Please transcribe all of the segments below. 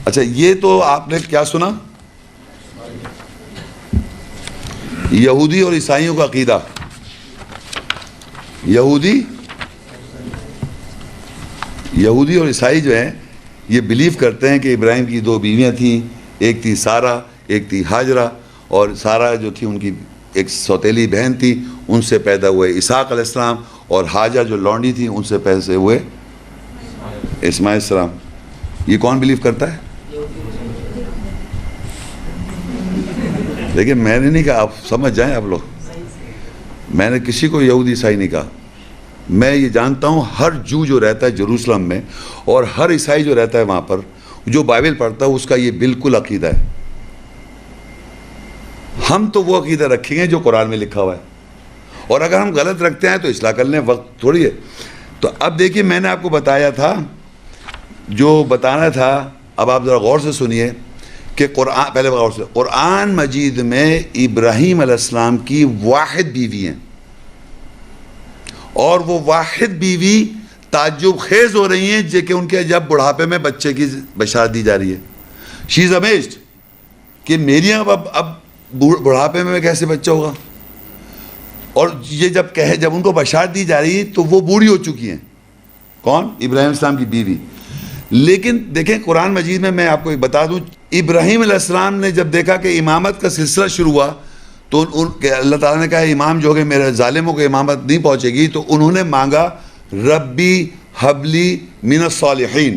اچھا یہ تو آپ نے کیا سنا؟ یہودی اور عیسائیوں کا عقیدہ. یہودی اور عیسائی جو ہیں یہ بلیو کرتے ہیں کہ ابراہیم کی 2 بیویاں تھیں، ایک تھی سارہ ایک تھی ہاجرہ، اور سارہ جو تھی ان کی ایک سوتیلی بہن تھی، ان سے پیدا ہوئے اسحاق علیہ السلام، اور ہاجر جو لونڈی تھی ان سے پیدا ہوئے اسماعیل السلام. یہ کون بلیو کرتا ہے؟ لیکن میں نے نہیں کہا، آپ سمجھ جائیں آپ لوگ، میں نے کسی کو یہودی عیسائی نہیں کہا. میں یہ جانتا ہوں ہر جو رہتا ہے جروسلم میں اور ہر عیسائی جو رہتا ہے وہاں پر، جو بائبل پڑھتا ہے اس کا یہ بالکل عقیدہ ہے. ہم تو وہ عقیدہ رکھیں گے جو قرآن میں لکھا ہوا ہے، اور اگر ہم غلط رکھتے ہیں تو اصلاح کر لیں، وقت تھوڑی ہے. تو اب دیکھیے میں نے آپ کو بتایا تھا جو بتانا تھا، اب آپ ذرا غور سے سنیے کہ قرآن، پہلے غور سے، قرآن مجید میں ابراہیم علیہ السلام کی واحد بیوی ہیں، اور وہ واحد بیوی تعجب خیز ہو رہی ہیں کہ ان کے جب بڑھاپے میں بچے کی بشارت دی جا رہی ہے. شی از امیزڈ کہ میری اب بڑھاپے میں کیسے بچہ ہوگا. اور یہ جب ان کو بشارت دی جا رہی ہے تو وہ بوڑھی ہو چکی ہیں. کون؟ ابراہیم السلام کی بیوی. لیکن دیکھیں قرآن مجید میں آپ کو ایک بتا دوں، ابراہیم علیہ السلام نے جب دیکھا کہ امامت کا سلسلہ شروع ہوا تو اللہ تعالیٰ نے کہا امام جو ہے میرے ظالموں کو امامت نہیں پہنچے گی، تو انہوں نے مانگا ربی حبلی من الصالحین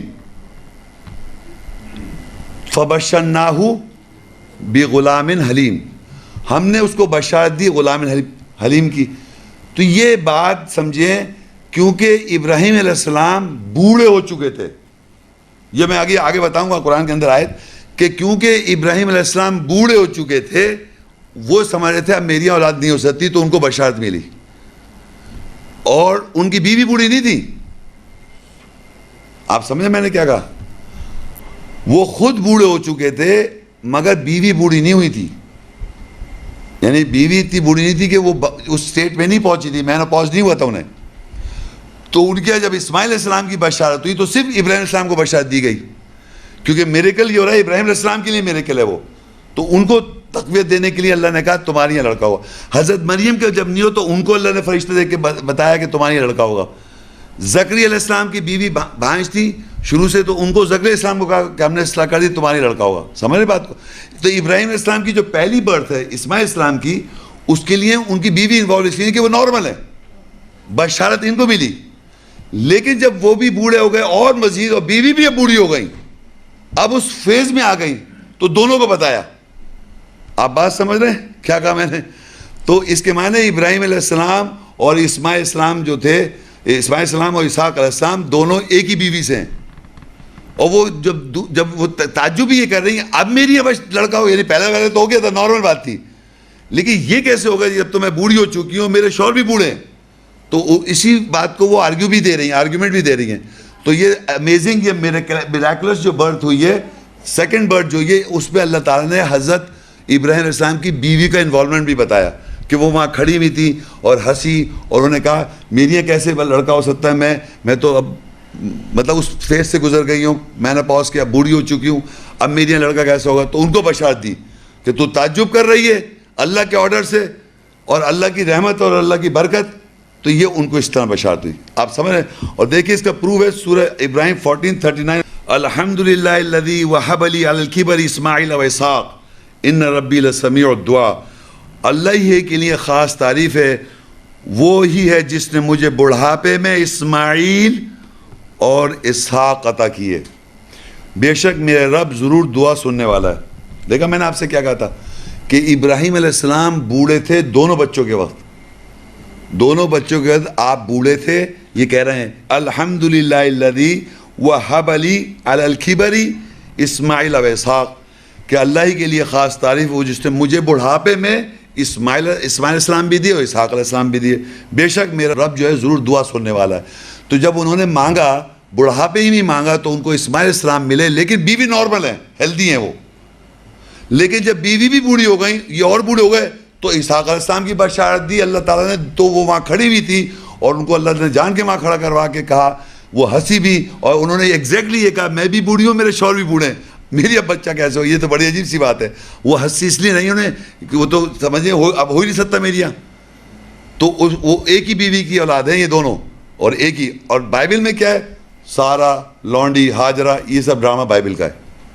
فبشرناہ بغلام حلیم. ہم نے اس کو بشارت دی غلام حلیم کی. تو یہ بات سمجھیں، کیونکہ ابراہیم علیہ السلام بوڑھے ہو چکے تھے. یہ میں آگے بتاؤں گا قرآن کے اندر آیت کہ کیونکہ ابراہیم علیہ السلام بوڑھے ہو چکے تھے، وہ سمجھ رہے تھے اب میری اولاد نہیں ہو سکتی، تو ان کو بشارت ملی. اور ان کی بیوی بوڑھی نہیں تھی. آپ سمجھیں میں نے کیا کہا؟ وہ خود بوڑھے ہو چکے تھے مگر بیوی بوڑھی نہیں ہوئی تھی. یعنی بیوی اتنی بوڑھی نہیں تھی کہ وہ اس سٹیٹ میں نہیں پہنچی تھی، مینوپاز نہیں ہوا تھا انہیں. تو ان کے جب اسماعیل علیہ السلام کی بشارت ہوئی تو صرف ابراہیم علیہ السلام کو بشارت دی گئی، کیونکہ میریکل یہ ہو رہا ہے ابراہیم علیہ السلام کے لیے میریکل ہے وہ. تو ان کو تقویت دینے کے لیے اللہ نے کہا تمہارے یہاں لڑکا ہوگا. حضرت مریم کے جب نہیں ہو تو ان کو اللہ نے فرشتے دے کے بتایا کہ تمہارے یہاں لڑکا ہوگا. زکریا علیہ السلام کی بیوی بھانج تھی شروع سے، تو ان کو زکریا علیہ السلام کو کہا کہ ہم نے اصلاح کر دی، تمہارے لڑکا ہوگا. سمجھ رہے بات کو؟ تو ابراہیم علیہ السلام کی جو پہلی برتھ ہے اسماعیل السلام کی، اس کے لیے ان کی بیوی انوالو اس لیے کہ وہ نارمل ہے، بشارت ان کو ملی. لیکن جب وہ بھی بوڑھے ہو گئے اور مزید، اور بیوی بھی اب بوڑھی ہو گئی، اب اس فیز میں آ گئی، تو دونوں کو بتایا. آپ بات سمجھ رہے ہیں کیا کہا میں نے؟ تو اس کے معنی ابراہیم علیہ السلام اور اسماعیل السلام جو تھے، اسماعیل السلام اور اسحاق علیہ السلام دونوں ایک ہی بیوی سے ہیں. اور وہ جب وہ تعجب یہ کر رہی ہیں اب میری لڑکا ہو، یعنی پہلے تو ہو گیا تھا، نارمل بات تھی، لیکن یہ کیسے ہوگا جب تو میں بوڑھی ہو چکی ہوں، میرے شوہر بھی بوڑھے ہیں. تو اسی بات کو وہ آرگیومنٹ بھی دے رہی ہیں. تو یہ امیزنگ، یہ میراکلس جو برتھ ہوئی ہے، سیکنڈ برتھ جو یہ، اس پہ اللہ تعالیٰ نے حضرت ابراہیم علیہ السلام کی بیوی کا انوالومنٹ بھی بتایا کہ وہ وہاں کھڑی ہوئی تھی اور ہنسی، اور انہوں نے کہا میری یہ کیسے لڑکا ہو سکتا ہے، میں تو اب مطلب اس فیز سے گزر گئی ہوں، میں نے پاس کیا، بوڑھی ہو چکی ہوں، اب میری یہ لڑکا کیسا ہوگا. تو ان کو بشارت دی کہ تو تعجب کر رہی ہے اللہ کے آرڈر سے اور اللہ کی رحمت اور اللہ کی برکت. تو یہ ان کو اس طرح بشارت ہوئی. آپ سمجھ رہے ہیں؟ اور دیکھیے اس کا پروف ہے سورہ ابراہیم 14:39، الحمدللہ الذی وہب لی علی الکبر اسماعیل و اسحاق ان ربی لسمیع الدعاء. اللہ ہی کے لیے خاص تعریف ہے، وہی ہے جس نے مجھے بڑھاپے میں اسماعیل اور اسحاق عطا کیے. بے شک میرے رب ضرور دعا سننے والا ہے. دیکھا میں نے آپ سے کیا کہا تھا کہ ابراہیم علیہ السلام بوڑھے تھے دونوں بچوں کے وقت، دونوں بچوں کے وقت آپ بوڑھے تھے. یہ کہہ رہے ہیں الحمدللہ الذی وہب لی علی الکبر اسماعیل و اسحاق، کہ اللہ ہی کے لیے خاص تعریف وہ جس نے مجھے بڑھاپے میں اسماعیل السلام بھی دیے اور اسحاق علیہ السلام بھی دیے. بے شک میرا رب جو ہے ضرور دعا سننے والا ہے. تو جب انہوں نے مانگا، بڑھاپے ہی نہیں مانگا، تو ان کو اسماعیل السلام ملے، لیکن بیوی نارمل ہیں، ہیلدی ہیں وہ. لیکن جب بیوی بھی بوڑھی ہو گئی، یہ اور بوڑھے ہو گئے، تو اسحاق علیہ السلام کی بشارت دی اللہ تعالیٰ نے. تو وہ وہاں کھڑی ہوئی تھی اور ان کو اللہ نے جان کے وہاں کھڑا کروا کے کہا، وہ ہنسی بھی، اور انہوں نے ایگزیکٹلی یہ کہا میں بھی بوڑھی ہوں، میرے شوہر بھی بوڑھے ہیں، میری اب بچہ کیسے ہو, یہ تو بڑی عجیب سی بات ہے. وہ ہنسی اس لیے نہیں انہیں کہ وہ تو سمجھیں اب ہو ہی نہیں سکتا میری یہاں. تو وہ ایک ہی بیوی کی اولاد ہیں یہ دونوں, اور ایک ہی. اور بائبل میں کیا ہے, سارا, لونڈی, ہاجرہ, یہ سب ڈرامہ بائبل کا ہے.